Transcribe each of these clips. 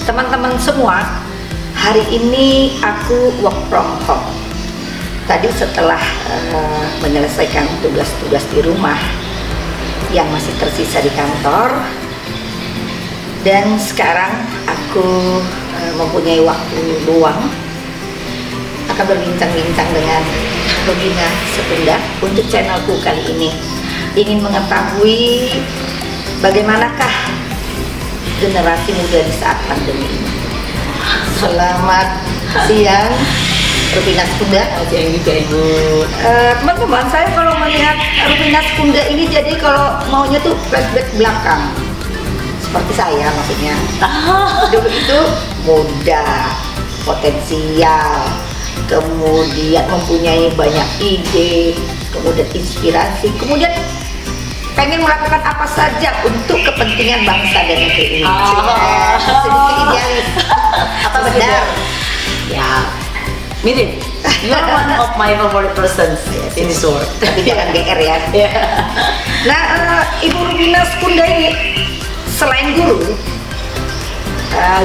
Teman-teman semua, hari ini aku work from home. Tadi setelah menyelesaikan tugas-tugas di rumah yang masih tersisa di kantor, dan sekarang aku mempunyai waktu luang, akan berbincang-bincang dengan Rubina Sekunda untuk channelku kali ini. Ingin mengetahui bagaimanakah generasi muda di saat pandemi ini. Selamat siang Rubina Sekunda. Siang juga Ibu. Teman-teman, saya kalau melihat Rubina Sekunda ini, jadi kalau maunya tuh flashback belakang, seperti saya maksudnya. Dulu itu muda, potensial, kemudian mempunyai banyak ide, kemudian inspirasi, kemudian pengen melakukan apa saja untuk kepentingan bangsa dan negeri ini. Sedikit idealis. Apa benar? Ya, mirip. You are one of my favorite persons in this world. Tapi jangan GR ya. Nah, Ibu Rubina Sekunda ini selain guru,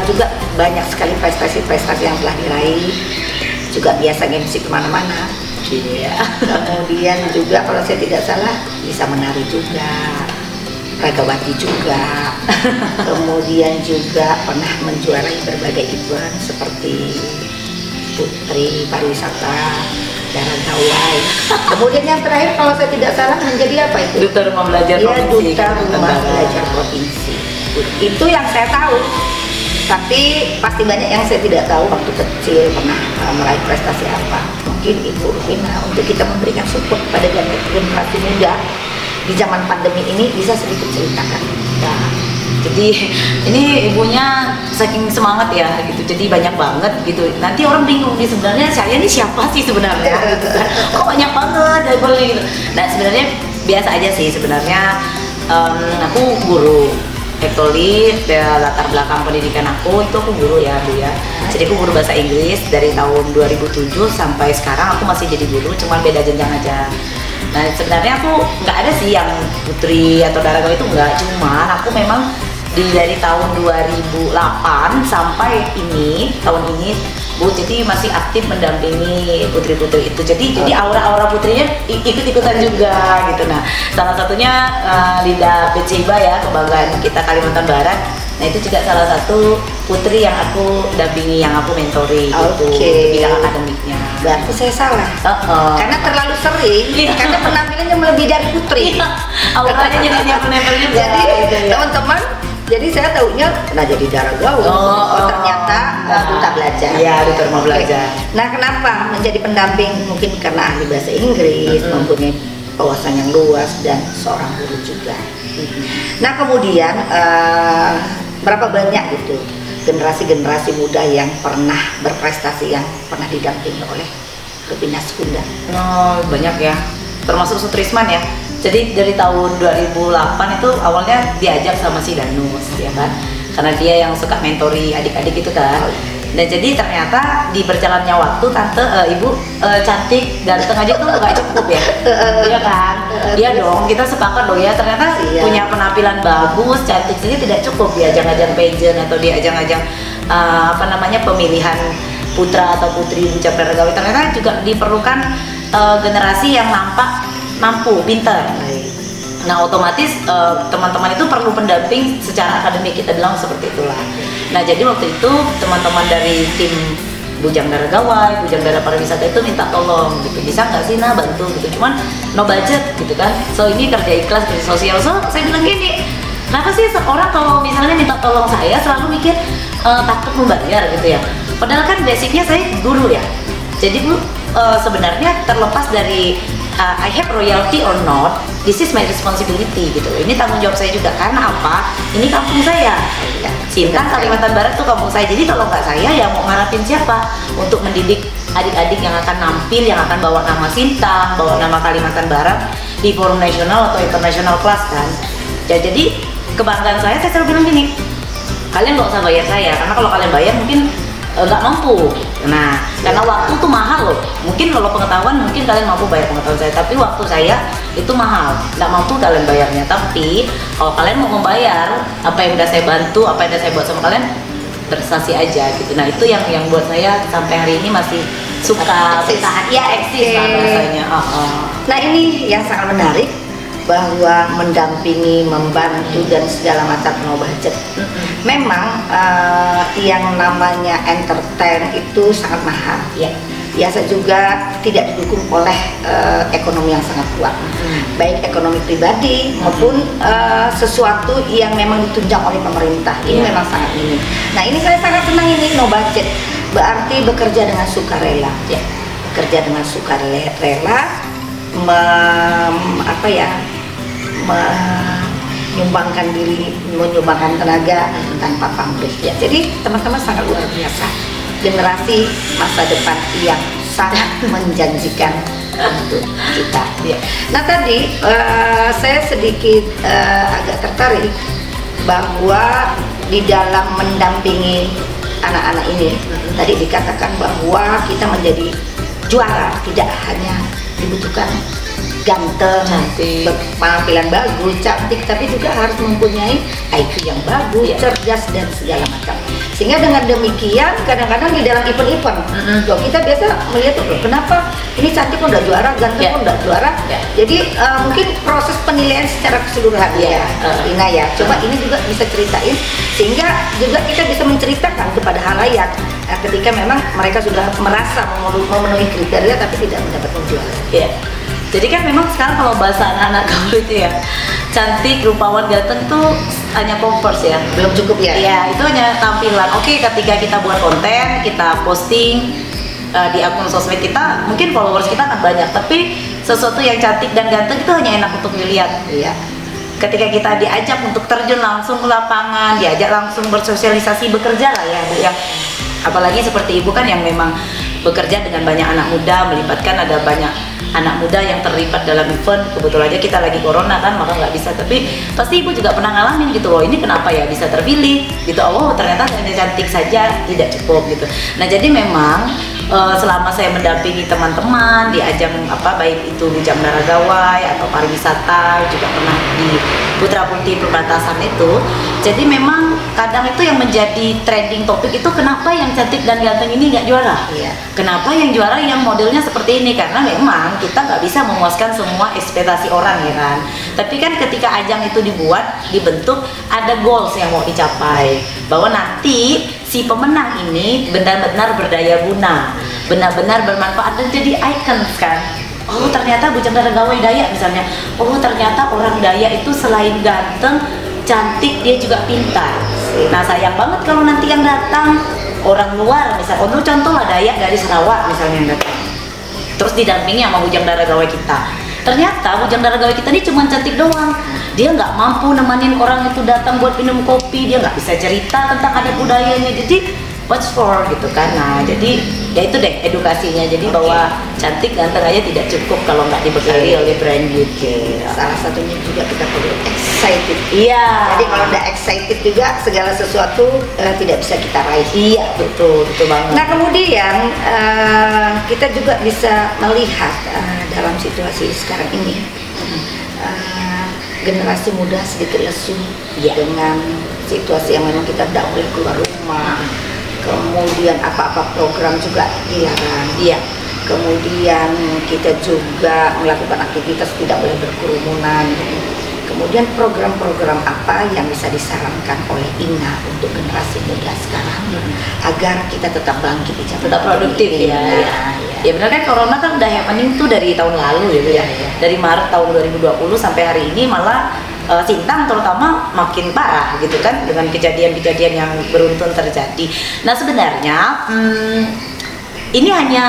juga banyak sekali prestasi-prestasi yang telah diraih. Juga biasa MC kemana-mana. Iya. Kemudian juga kalau saya tidak salah bisa menari juga, ragawati juga. Kemudian juga pernah menjuarai berbagai event seperti Putri Pariwisata Daerah Gawai. Kemudian yang terakhir kalau saya tidak salah menjadi apa itu? Duta Rumah Belajar Provinsi. Duta Rumah Belajar Provinsi. Itu yang saya tahu. Tapi pasti banyak yang saya tidak tahu waktu kecil pernah meraih prestasi apa. Mungkin Ibu Rubina untuk kita memberikan support pada generasi muda di zaman pandemi ini bisa sedikit ceritakan. Ya, jadi ini ibunya saking semangat ya gitu, jadi banyak banget gitu. Nanti orang bingung nih sebenarnya saya ini siapa sih sebenarnya gitu kan. Kok banyak banget gitu. Nah sebenarnya biasa aja sih sebenarnya. Aku guru. Actually, latar belakang pendidikan aku itu aku guru ya Bu ya. Jadi aku guru bahasa Inggris dari tahun 2007 sampai sekarang aku masih jadi guru, cuman beda jenjang aja. Nah sebenarnya aku nggak ada sih yang putri atau darah itu nggak, cuman aku memang dari tahun 2008 sampai tahun ini Bu, jadi masih aktif mendampingi putri-putri itu. Jadi aura-aura putrinya ikut-ikutan juga gitu. Nah, salah satunya Linda Betsiba ya, kebanggaan kita Kalimantan Barat. Nah, itu juga salah satu putri yang aku dampingi, yang aku mentori gitu, bidang akademiknya. Berarti saya salah. Karena terlalu sering, karena penampilannya melebihi dari putri. Auranya jadi menempel juga. Jadi gitu, ya. teman-teman, jadi saya tahunya pernah jadi darah gaul. Ternyata duta belajar. Iya, duta rumah belajar. Nah, kenapa menjadi pendamping? Mungkin karena ahli bahasa Inggris, mempunyai wawasan yang luas dan seorang guru juga. Nah, kemudian berapa banyak gitu generasi-generasi muda yang pernah berprestasi yang pernah didampingi oleh Rubina Sekunda? Banyak ya, termasuk Sutrisman ya. Jadi dari tahun 2008 itu awalnya diajak sama si Danus ya kan, karena dia yang suka mentori adik-adik itu kan. Dan jadi ternyata di berjalannya waktu ibu cantik ganteng aja tuh nggak cukup ya, iya kan? Iya dong, kita sepakat dong ya, ternyata punya penampilan bagus, cantik saja tidak cukup ya, ajang-ajang pageant atau di ajang-ajang pemilihan putra atau putri Bucah Pradagawi. Ternyata juga diperlukan generasi yang mampu, pintar. Nah otomatis teman-teman itu perlu pendamping secara akademik, kita bilang seperti itulah. Nah jadi waktu itu teman-teman dari tim Bujang Darah Gawai, Bujang Darah Pariwisata itu minta tolong gitu, bisa nggak sih bantu gitu, cuman no budget gitu kan. So ini kerja ikhlas, kerja sosial. So saya bilang gini, kenapa sih orang kalau misalnya minta tolong saya selalu mikir takut membayar gitu ya, padahal kan basicnya saya guru ya. Jadi Bu, sebenarnya terlepas dari I have royalty or not, this is my responsibility gitu. Ini tanggung jawab saya juga, karena apa? Ini kampung saya, Sintang Kalimantan Barat tuh kampung saya. Jadi kalau nggak saya ya mau ngarapin siapa untuk mendidik adik-adik yang akan nampil, yang akan bawa nama Sintang, bawa nama Kalimantan Barat di forum nasional atau international class kan. Ya, jadi kebanggaan saya selalu bilang gini, kalian nggak usah bayar saya, karena kalau kalian bayar mungkin nggak mampu. Nah, karena waktu tuh mahal loh. Mungkin kalau pengetahuan mungkin kalian mampu bayar pengetahuan saya, tapi waktu saya itu mahal, nggak mampu kalian bayarnya. Tapi kalau kalian mau membayar apa yang udah saya bantu, apa yang udah saya buat sama kalian, berprestasi aja gitu. Nah itu yang buat saya sampai hari ini masih suka bertahan, ya eksis lah rasanya. Nah ini yang sangat menarik, bahwa mendampingi, membantu dan segala macam no budget. Memang yang namanya entertain itu sangat mahal. Ya. Biasa juga tidak didukung oleh ekonomi yang sangat kuat, baik ekonomi pribadi maupun sesuatu yang memang ditunjang oleh pemerintah. Ini memang sangat minim. Nah ini saya sangat senang ini no budget, berarti bekerja dengan sukarela. Ya. Bekerja dengan sukarela, menyumbangkan diri, menyumbangkan tenaga tanpa pamrih. Ya, jadi teman-teman sangat luar biasa. Generasi masa depan yang sangat menjanjikan untuk kita. Ya. Nah tadi saya sedikit agak tertarik bahwa di dalam mendampingi anak-anak ini tadi dikatakan bahwa kita menjadi juara tidak hanya dibutuhkan ganteng, cantik, penampilan bagus, cantik, tapi juga harus mempunyai IQ yang bagus, cerdas dan segala macam. Sehingga dengan demikian kadang-kadang di dalam event-event, loh, kita biasa melihat loh, kenapa ini cantik pun udah juara, ganteng pun udah juara. Jadi mungkin proses penilaian secara keseluruhan Ina ya. Coba ini juga bisa ceritain sehingga juga kita bisa menceritakan kepada halayak ketika memang mereka sudah merasa memenuhi kriteria tapi tidak mendapatkan juara. Jadi kan memang sekarang kalau bahasa anak-anak gaul itu ya, cantik, rupawan, ganteng tuh hanya commerce ya, belum cukup ya? Iya, itu hanya tampilan. Oke, ketika kita buat konten, kita posting di akun sosmed kita, mungkin followers kita akan banyak, tapi sesuatu yang cantik dan ganteng itu hanya enak untuk dilihat. Iya. Ketika kita diajak untuk terjun langsung ke lapangan, diajak langsung bersosialisasi, bekerja lah ya Bu, yang apalagi seperti Ibu kan yang memang bekerja dengan banyak anak muda, melibatkan ada banyak anak muda yang terlibat dalam event. Kebetulan aja kita lagi corona kan, maka nggak bisa, tapi pasti Ibu juga pernah ngalamin gitu loh, ini kenapa ya bisa terpilih gitu, oh ternyata hanya cantik saja tidak cukup gitu. Nah jadi memang selama saya mendampingi teman-teman di ajang baik itu di Jamnara Gawai atau pariwisata, juga pernah di Putra Putri perbatasan itu, jadi memang kadang itu yang menjadi trending topik itu kenapa yang cantik dan ganteng ini nggak juara? Kenapa yang juara yang modelnya seperti ini? Karena memang kita nggak bisa memuaskan semua ekspektasi orang ya kan. Tapi kan ketika ajang itu dibentuk, ada goals yang mau dicapai, bahwa nanti si pemenang ini benar-benar berdaya guna, benar-benar bermanfaat dan jadi icon kan. Oh ternyata Bujang Dara Gawai Dayak misalnya, oh ternyata orang Dayak itu selain ganteng, cantik, dia juga pintar. Nah sayang banget kalau nanti yang datang orang luar, misalnya contoh lah Dayak dari Sarawak misalnya yang datang, terus didampingi sama Bujang Dara Gawai kita. Ternyata Bujang Dara Gawai kita ini cuma cantik doang, dia nggak mampu nemenin orang itu datang buat minum kopi, dia nggak bisa cerita tentang adat budayanya, jadi what's for gitu kan. Nah jadi ya itu deh edukasinya, jadi bahwa cantik ganteng aja tidak cukup kalau nggak dibekali oleh brand beauty. Salah satunya juga kita perlu excited. Iya. Jadi kalau udah excited juga segala sesuatu tidak bisa kita raih. Iya betul banget. Nah kemudian kita juga bisa melihat dalam situasi sekarang ini generasi muda sedikit lesu dengan situasi yang memang kita tidak boleh keluar rumah. Kemudian apa-apa program juga dilarang. Kemudian kita juga melakukan aktivitas tidak boleh berkerumunan. Kemudian program-program apa yang bisa disarankan oleh Ina untuk generasi muda sekarang agar kita tetap bangkit di zaman, tetap produktif ya. Ya benar kan, corona kan udah happening tuh dari tahun lalu gitu ya. Dari Maret tahun 2020 sampai hari ini malah Sintang terutama makin parah gitu kan, dengan kejadian-kejadian yang beruntun terjadi. Nah sebenarnya ini hanya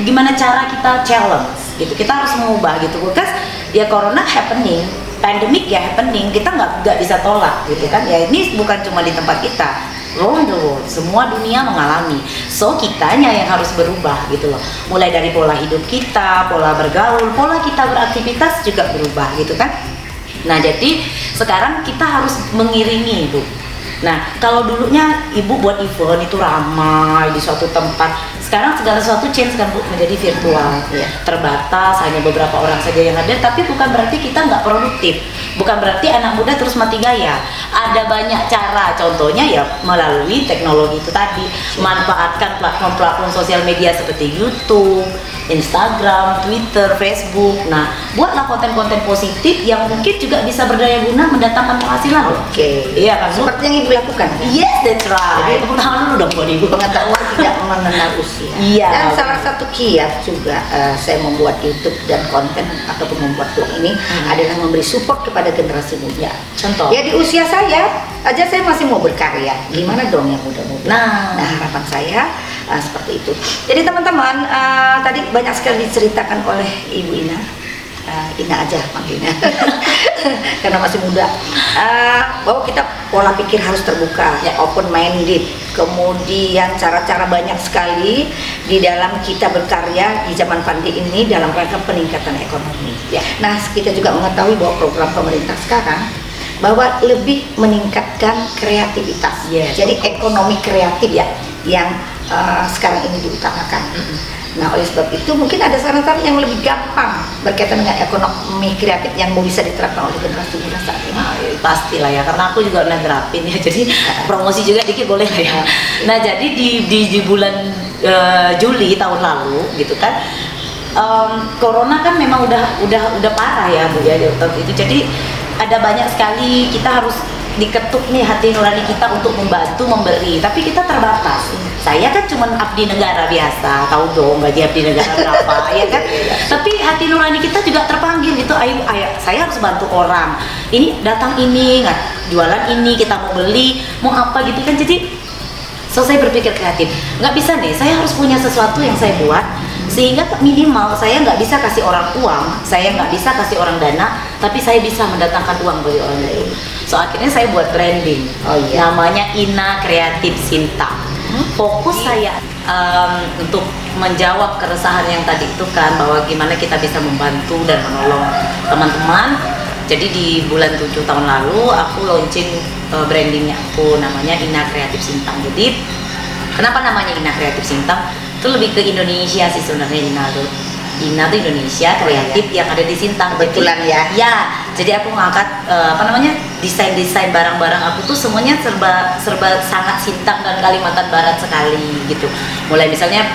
gimana cara kita challenge gitu, kita harus mengubah gitu, because ya corona happening, pandemic ya happening, kita nggak bisa tolak gitu kan. Ya ini bukan cuma di tempat kita, around the world, semua dunia mengalami. So kitanya yang harus berubah gitu loh, mulai dari pola hidup kita, pola bergaul, pola kita beraktivitas juga berubah gitu kan. Nah jadi sekarang kita harus mengiringi Ibu. Nah kalau dulunya Ibu buat event itu ramai di suatu tempat, sekarang segala sesuatu change kan Bu, menjadi virtual, terbatas, hanya beberapa orang saja yang hadir, tapi bukan berarti kita nggak produktif, bukan berarti anak muda terus mati gaya. Ada banyak cara, contohnya ya melalui teknologi itu tadi, manfaatkan platform-platform sosial media seperti YouTube, Instagram, Twitter, Facebook. Nah, buatlah konten-konten positif yang mungkin juga bisa berdaya guna mendatangkan penghasilan. Iya kan, seperti yang Ibu lakukan. Yes, that's right. Jadi tepuk tangan dulu dong buat Ibu. Pengetahuan tidak mengenal usia. Iya. Dan salah satu kiat juga saya membuat YouTube dan konten ataupun membuat blog ini adalah memberi support kepada generasi muda. Contoh? Ya di usia saya aja saya masih mau berkarya. Gimana dong yang muda-muda? Nah, harapan saya seperti itu. Jadi teman-teman, tadi banyak sekali diceritakan oleh Ibu Ina. Ina aja manggilnya karena masih muda, bahwa kita pola pikir harus terbuka, open minded, kemudian cara-cara banyak sekali di dalam kita berkarya di zaman pandemi ini dalam rangka peningkatan ekonomi. Nah, kita juga mengetahui bahwa program pemerintah sekarang bahwa lebih meningkatkan kreativitas, jadi ekonomi kreatif yang sekarang ini diutamakan. Nah, oleh sebab itu mungkin ada saran-saran yang lebih gampang berkaitan dengan ekonomi kreatif yang bisa diterapkan oleh generasi muda saat ini. Pastilah ya, karena aku juga udah nerapin ya, jadi promosi juga dikit boleh lah ya. Nah, jadi di bulan Juli tahun lalu gitu kan, corona kan memang udah parah ya Bu ya waktu itu. Jadi ada banyak sekali kita harus diketuk nih hati nurani kita untuk membantu memberi, tapi kita terbatas. Saya kan cuma abdi negara biasa, tahu dong gaji abdi negara berapa ya kan, tapi hati nurani kita juga terpanggil gitu, ayo saya harus bantu orang, ini datang ini nggak jualan ini, kita mau beli mau apa gitu kan. Jadi saya berpikir kreatif, nggak bisa nih, saya harus punya sesuatu yang saya buat sehingga minimal saya nggak bisa kasih orang uang, saya nggak bisa kasih orang dana, tapi saya bisa mendatangkan uang bagi orang lain. So akhirnya saya buat branding, namanya Ina Kreatif Sinta. Fokus saya untuk menjawab keresahan yang tadi itu kan, bahwa gimana kita bisa membantu dan menolong teman-teman. Jadi di bulan 7 tahun lalu aku launching brandingnya aku, namanya Ina Kreatif Sintang. Jadi kenapa namanya Ina Kreatif Sintang? Itu lebih ke Indonesia sih sebenarnya. Ina tuh Indonesia, kreatif yang ada di Sintang. Kebetulan ya. Ya, jadi aku ngangkat desain-desain barang-barang aku tuh semuanya serba sangat Sintang dan Kalimantan Barat sekali gitu. Mulai misalnya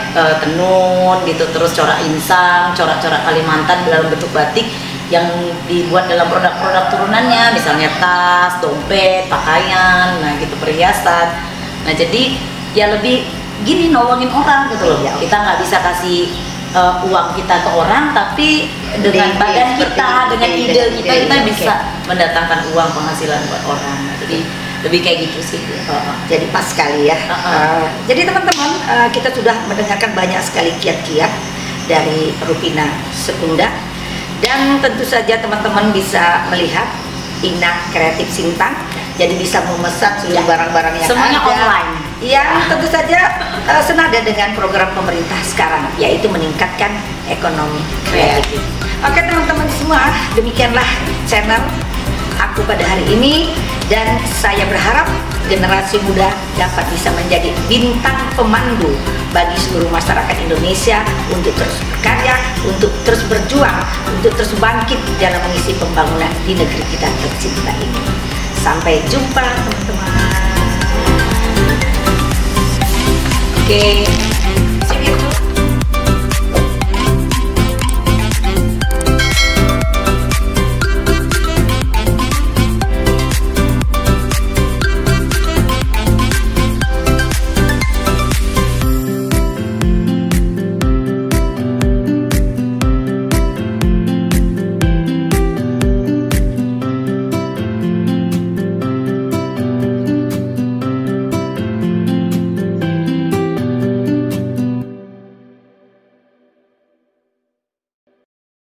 tenun gitu, terus corak insang, corak-corak Kalimantan dalam bentuk batik yang dibuat dalam produk-produk turunannya, misalnya tas, dompet, pakaian, nah gitu, perhiasan. Nah, jadi ya lebih gini nolongin orang gitu loh. Kita nggak bisa kasih uang kita ke orang, tapi dengan badan kita, dengan ide kita bisa mendatangkan uang penghasilan buat orang. Jadi lebih kayak gitu sih. Jadi pas sekali ya. Jadi teman-teman, kita sudah mendengarkan banyak sekali kiat-kiat dari Rupina Sekunda, dan tentu saja teman-teman bisa melihat Ina Kreatif Sintang. Jadi bisa memesan seluruh barang-barang yang semuanya ada online, yang tentu saja senada dengan program pemerintah sekarang, yaitu meningkatkan ekonomi kreatif. Oke teman-teman semua, demikianlah channel aku pada hari ini, dan saya berharap generasi muda dapat bisa menjadi bintang pemandu bagi seluruh masyarakat Indonesia untuk terus berkarya, untuk terus berjuang, untuk terus bangkit dalam mengisi pembangunan di negeri kita tercinta ini. Sampai jumpa teman-teman. Oke.